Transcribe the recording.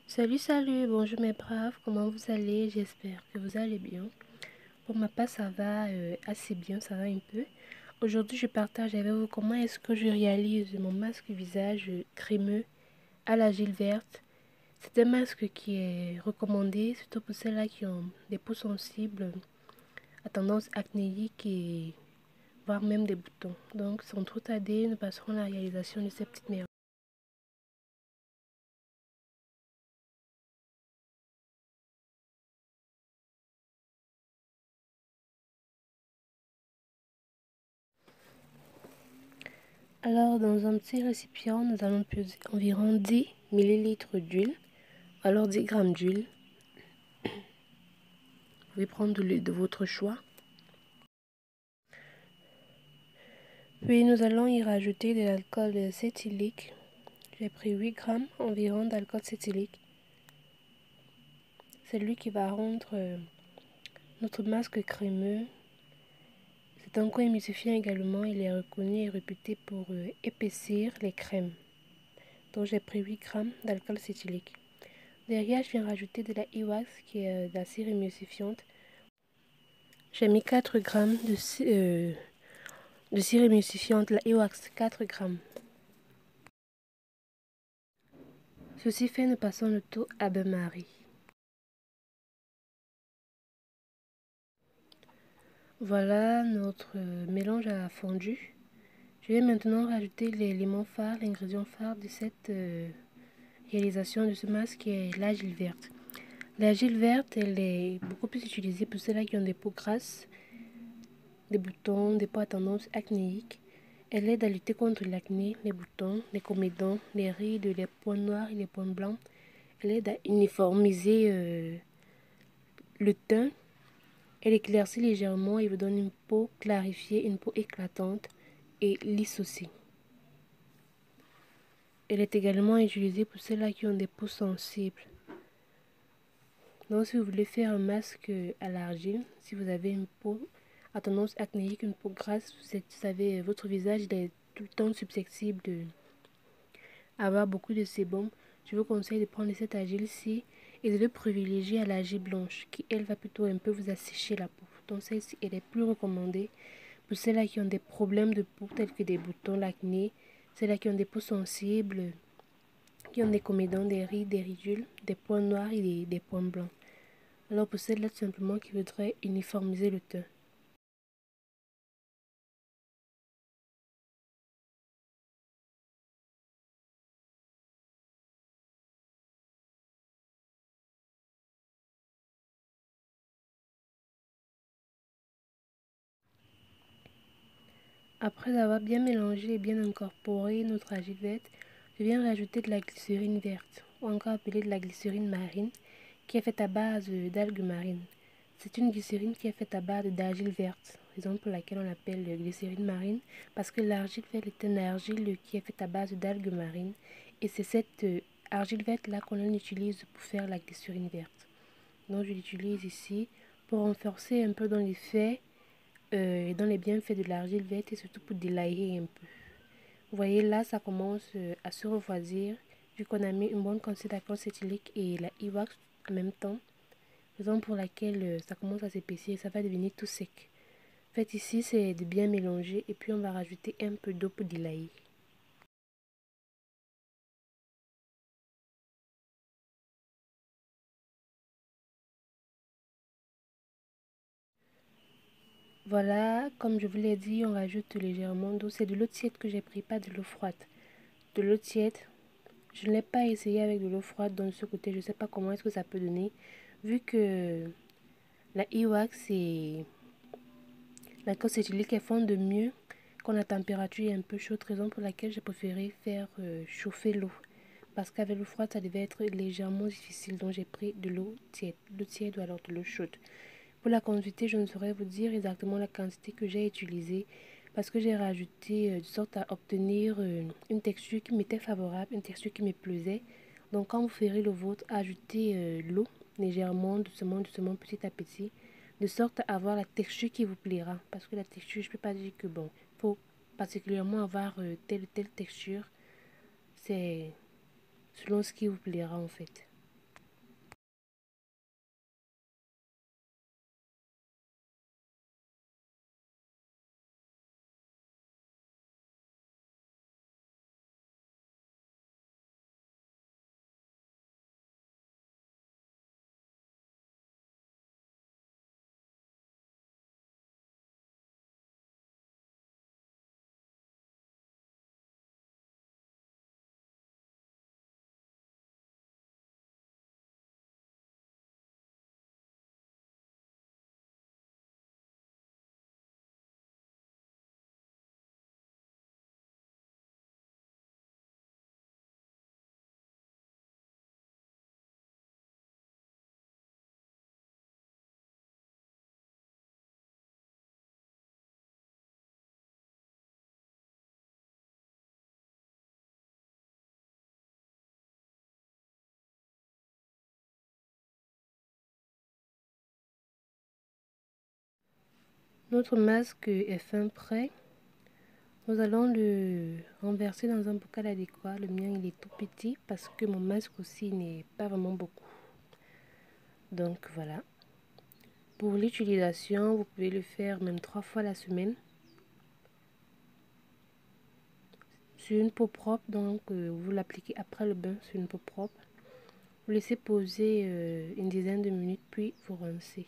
Salut, bonjour mes braves, comment vous allez? J'espère que vous allez bien. Pour ma part, ça va assez bien, ça va un peu. Aujourd'hui, je partage avec vous comment est-ce que je réalise mon masque visage crémeux à l'argile verte. C'est un masque qui est recommandé, surtout pour celles-là qui ont des peaux sensibles, à tendance acnéique et voire même des boutons. Donc, sans trop tarder, nous passerons à la réalisation de ces petites merveilles. Alors, dans un petit récipient, nous allons peser environ 10 millilitres d'huile, alors 10 grammes d'huile. Vous pouvez prendre de l'huile de votre choix. Puis, nous allons y rajouter de l'alcool cétylique. J'ai pris 8 grammes environ d'alcool cétylique. C'est lui qui va rendre notre masque crémeux. C'est un co-émulsifiant également. Il est reconnu et réputé pour épaissir les crèmes. Donc, j'ai pris 8 grammes d'alcool cétylique. Derrière, je viens rajouter de la e-wax qui est de la cire émulsifiante. J'ai mis 4 grammes de cire émulsifiante, la e-wax, 4 grammes. Ceci fait, nous passons le tout à bain-marie. Voilà, notre mélange a fondu. Je vais maintenant rajouter l'élément phare, l'ingrédient phare de cette réalisation de ce masque qui est l'argile verte. L'argile verte, elle est beaucoup plus utilisée pour ceux-là qui ont des peaux grasses, des boutons, des peaux à tendance acnéique. Elle aide à lutter contre l'acné, les boutons, les comédons, les rides, les points noirs et les points blancs. Elle aide à uniformiser le teint. Elle éclaircit légèrement et vous donne une peau clarifiée, une peau éclatante et lisse aussi. Elle est également utilisée pour ceux-là qui ont des peaux sensibles. Donc si vous voulez faire un masque à l'argile, si vous avez une peau à tendance acnéique, une peau grasse, vous savez, votre visage est tout le temps susceptible d'avoir beaucoup de sébum, je vous conseille de prendre cet argile-ci et de le privilégier à l'argile blanche, qui elle va plutôt un peu vous assécher la peau. Donc celle-ci, elle est plus recommandée pour celles-là qui ont des problèmes de peau tels que des boutons, l'acné, celles-là qui ont des peaux sensibles, qui ont des comédons, des rides, des ridules, des points noirs et des points blancs. Alors pour celles-là tout simplement qui voudraient uniformiser le teint. Après avoir bien mélangé et bien incorporé notre argile verte, je viens rajouter de la glycérine verte, ou encore appelée de la glycérine marine, qui est faite à base d'algues marines. C'est une glycérine qui est faite à base d'argile verte, raison pour laquelle on l'appelle glycérine marine, parce que l'argile verte est une argile qui est faite à base d'algues marines, et c'est cette argile verte là qu'on utilise pour faire la glycérine verte. Donc je l'utilise ici pour renforcer un peu dans l'effet et dans les bienfaits de l'argile verte et surtout pour délayer un peu. Vous voyez là, ça commence à se refroidir vu qu'on a mis une bonne quantité d'alcool cétylique et la e-wax en même temps, raison pour laquelle ça commence à s'épaissir et ça va devenir tout sec. En fait ici c'est de bien mélanger et puis on va rajouter un peu d'eau pour délayer. Voilà, comme je vous l'ai dit, on rajoute légèrement d'eau. C'est de l'eau tiède que j'ai pris, pas de l'eau froide. De l'eau tiède. Je ne l'ai pas essayé avec de l'eau froide, donc de ce côté, je ne sais pas comment est-ce que ça peut donner. Vu que la e-wax et la cosse éthylique elles font de mieux quand la température est un peu chaude, raison pour laquelle j'ai préféré faire chauffer l'eau. Parce qu'avec l'eau froide, ça devait être légèrement difficile, donc j'ai pris de l'eau tiède ou alors de l'eau chaude. Pour la quantité, je ne saurais vous dire exactement la quantité que j'ai utilisée parce que j'ai rajouté de sorte à obtenir une texture qui m'était favorable, une texture qui me plaisait. Donc quand vous ferez le vôtre, ajoutez l'eau légèrement, doucement, petit à petit, de sorte à avoir la texture qui vous plaira. Parce que la texture, je ne peux pas dire que bon, il faut particulièrement avoir telle ou telle texture. C'est selon ce qui vous plaira en fait. Notre masque est fin prêt. Nous allons le renverser dans un bocal adéquat. Le mien il est tout petit parce que mon masque aussi n'est pas vraiment beaucoup. Donc voilà. Pour l'utilisation, vous pouvez le faire même 3 fois la semaine. Sur une peau propre, donc vous l'appliquez après le bain sur une peau propre. Vous laissez poser une dizaine de minutes puis vous rincez.